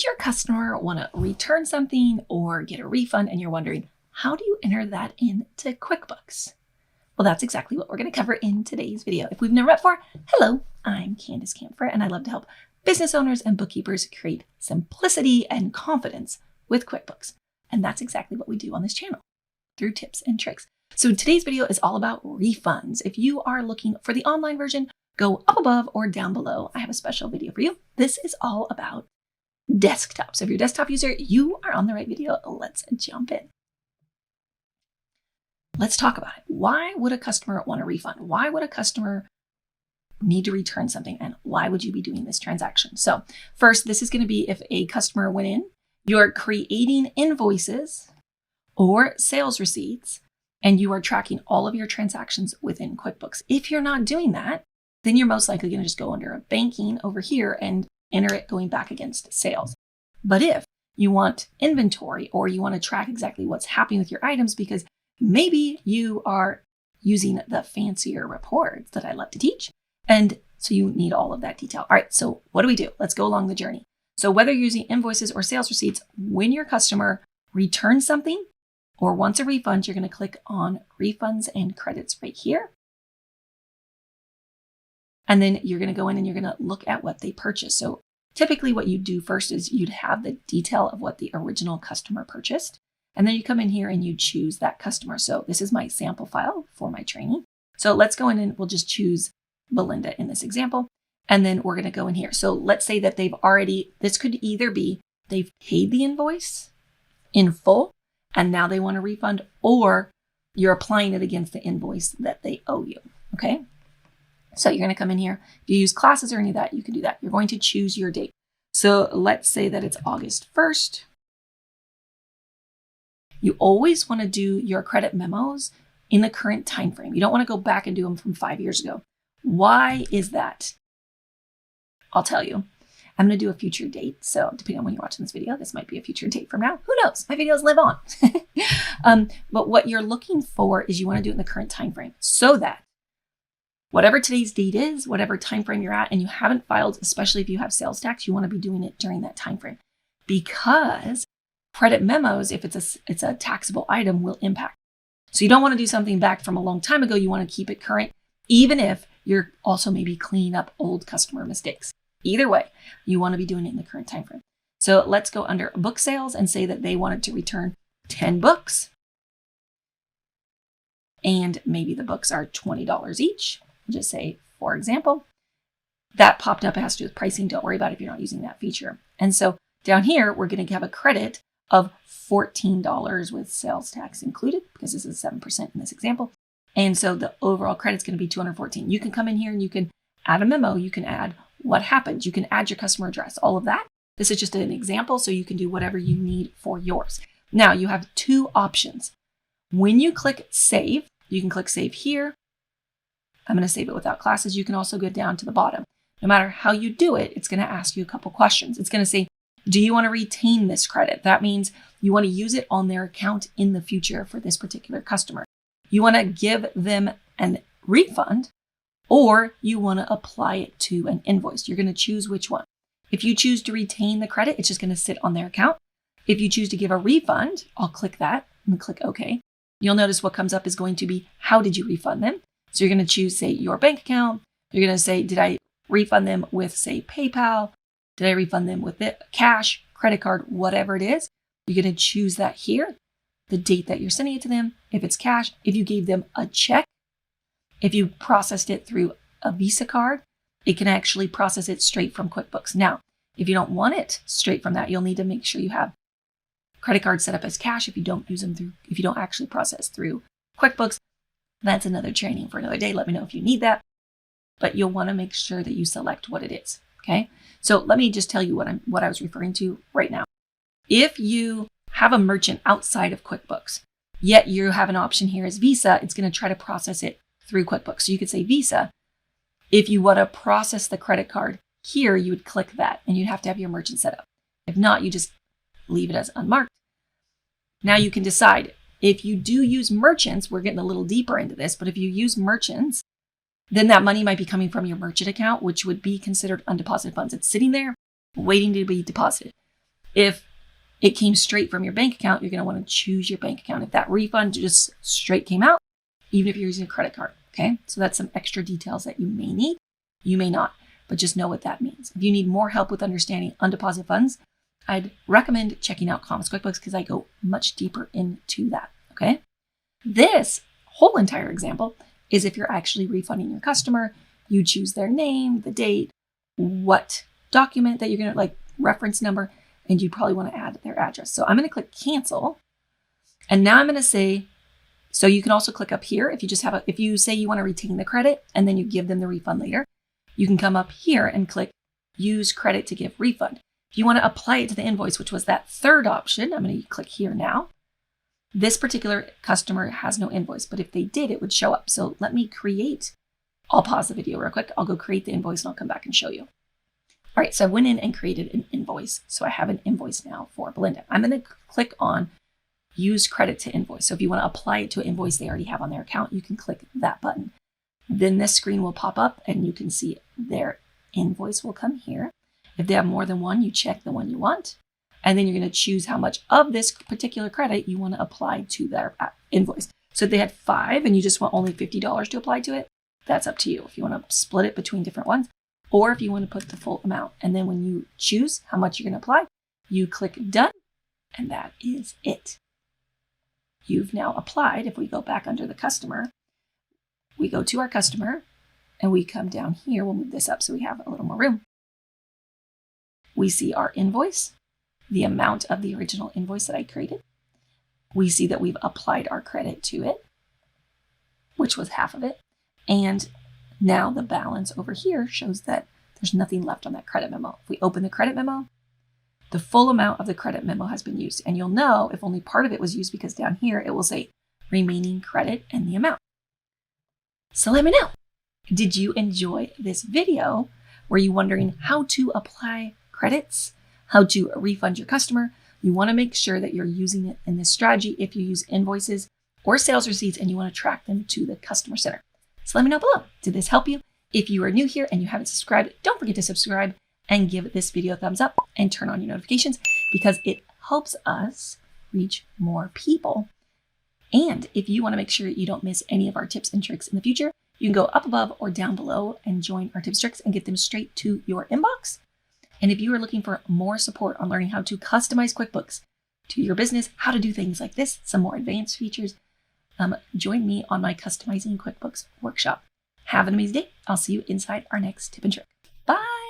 Did your customer want to return something or get a refund and you're wondering, how do you enter that into QuickBooks? Well, that's exactly what we're going to cover in today's video. If we've never met before, hello, I'm Candus Kampfer, and I love to help business owners and bookkeepers create simplicity and confidence with QuickBooks. And that's exactly what we do on this channel through tips and tricks. So today's video is all about refunds. If you are looking for the online version, go up above or down below. I have a special video for you. This is all about desktop. So if you're a desktop user, you are on the right video. Let's jump in. Let's talk about it. Why would a customer want a refund? Why would a customer need to return something? And why would you be doing this transaction? So first, this is going to be if a customer went in, you're creating invoices or sales receipts, and you are tracking all of your transactions within QuickBooks. If you're not doing that, then you're most likely going to just go under a banking over here and enter it going back against sales. But if you want inventory or you want to track exactly what's happening with your items because maybe you are using the fancier reports that I love to teach, and so you need all of that detail. All right, so what do? Let's go along the journey. So whether you're using invoices or sales receipts, when your customer returns something or wants a refund, you're going to click on refunds and credits right here. And then you're going to go in and you're going to look at what they purchased. So typically what you do first is you'd have the detail of what the original customer purchased. And then you come in here and you choose that customer. So this is my sample file for my training. So let's go in and we'll just choose Belinda in this example. And then we're going to go in here. So let's say that this could either be they've paid the invoice in full and now they want a refund, or you're applying it against the invoice that they owe you. Okay. So you're going to come in here. If you use classes or any of that, you can do that. You're going to choose your date. So let's say that it's August 1st. You always want to do your credit memos in the current time frame. You don't want to go back and do them from 5 years ago. Why is that? I'll tell you. I'm going to do a future date. So depending on when you're watching this video, this might be a future date from now. Who knows? My videos live on. But what you're looking for is you want to do it in the current time frame so that whatever today's date is, whatever time frame you're at, and you haven't filed, especially if you have sales tax, you want to be doing it during that time frame, because credit memos, if it's a taxable item, will impact. So you don't want to do something back from a long time ago. You want to keep it current, even if you're also maybe cleaning up old customer mistakes. Either way, you want to be doing it in the current time frame. So let's go under book sales and say that they wanted to return 10 books, and maybe the books are $20 each. Just say, for example, that popped up. It has to do with pricing. Don't worry about it if you're not using that feature. And so down here, we're going to have a credit of $14 with sales tax included, because this is 7% in this example. And so the overall credit is going to be $214. You can come in here and you can add a memo. You can add what happened. You can add your customer address, all of that. This is just an example, so you can do whatever you need for yours. Now you have two options. When you click save, you can click save here. I'm going to save it without classes. You can also go down to the bottom. No matter how you do it, it's going to ask you a couple questions. It's going to say, do you want to retain this credit? That means you want to use it on their account in the future for this particular customer. You want to give them an refund, or you want to apply it to an invoice. You're going to choose which one. If you choose to retain the credit, it's just going to sit on their account. If you choose to give a refund, I'll click that and click OK. You'll notice what comes up is going to be, how did you refund them? So you're going to choose, say, your bank account. You're going to say, did I refund them with, say, PayPal? Did I refund them with cash, credit card, whatever it is? You're going to choose that here, the date that you're sending it to them. If it's cash, if you gave them a check, if you processed it through a Visa card, it can actually process it straight from QuickBooks. Now, if you don't want it straight from that, you'll need to make sure you have credit cards set up as cash if you don't use them if you don't actually process through QuickBooks. That's another training for another day. Let me know if you need that, but you'll want to make sure that you select what it is. Okay. So let me just tell you what I was referring to right now. If you have a merchant outside of QuickBooks, yet you have an option here as Visa, it's going to try to process it through QuickBooks. So you could say Visa. If you want to process the credit card here, you would click that and you'd have to have your merchant set up. If not, you just leave it as unmarked. Now you can decide. If you do use merchants, we're getting a little deeper into this, but if you use merchants, then that money might be coming from your merchant account, which would be considered undeposited funds. It's sitting there waiting to be deposited. If it came straight from your bank account, you're going to want to choose your bank account. If that refund just straight came out, even if you're using a credit card, okay? So that's some extra details that you may need. You may not, but just know what that means. If you need more help with understanding undeposited funds, I'd recommend checking out Candus QuickBooks because I go much deeper into that, okay? This whole entire example is if you're actually refunding your customer, you choose their name, the date, what document that you're going to, like reference number, and you probably want to add their address. So I'm going to click cancel. And now I'm going to say, so you can also click up here. If you just have if you say you want to retain the credit and then you give them the refund later, you can come up here and click use credit to give refund. If you want to apply it to the invoice, which was that third option, I'm going to click here now. This particular customer has no invoice, but if they did, it would show up. So let me I'll pause the video real quick. I'll go create the invoice and I'll come back and show you. All right, so I went in and created an invoice. So I have an invoice now for Belinda. I'm going to click on use credit to invoice. So if you want to apply it to an invoice they already have on their account, you can click that button. Then this screen will pop up and you can see their invoice will come here. If they have more than one, you check the one you want. And then you're going to choose how much of this particular credit you want to apply to their invoice. So if they had 5 and you just want only $50 to apply to it, that's up to you. If you want to split it between different ones, or if you want to put the full amount. And then when you choose how much you're going to apply, you click done, and that is it. You've now applied. If we go back under the customer, we go to our customer and we come down here. We'll move this up so we have a little more room. We see our invoice, the amount of the original invoice that I created. We see that we've applied our credit to it, which was half of it. And now the balance over here shows that there's nothing left on that credit memo. If we open the credit memo, the full amount of the credit memo has been used. And you'll know if only part of it was used because down here it will say remaining credit and the amount. So let me know, did you enjoy this video? Were you wondering how to apply credits, how to refund your customer? You want to make sure that you're using it in this strategy if you use invoices or sales receipts and you want to track them to the customer center. So let me know below. Did this help you? If you are new here and you haven't subscribed, don't forget to subscribe and give this video a thumbs up and turn on your notifications because it helps us reach more people. And if you want to make sure you don't miss any of our tips and tricks in the future, you can go up above or down below and join our tips and tricks and get them straight to your inbox. And if you are looking for more support on learning how to customize QuickBooks to your business, how to do things like this, some more advanced features, join me on my Customizing QuickBooks workshop. Have an amazing day. I'll see you inside our next tip and trick. Bye.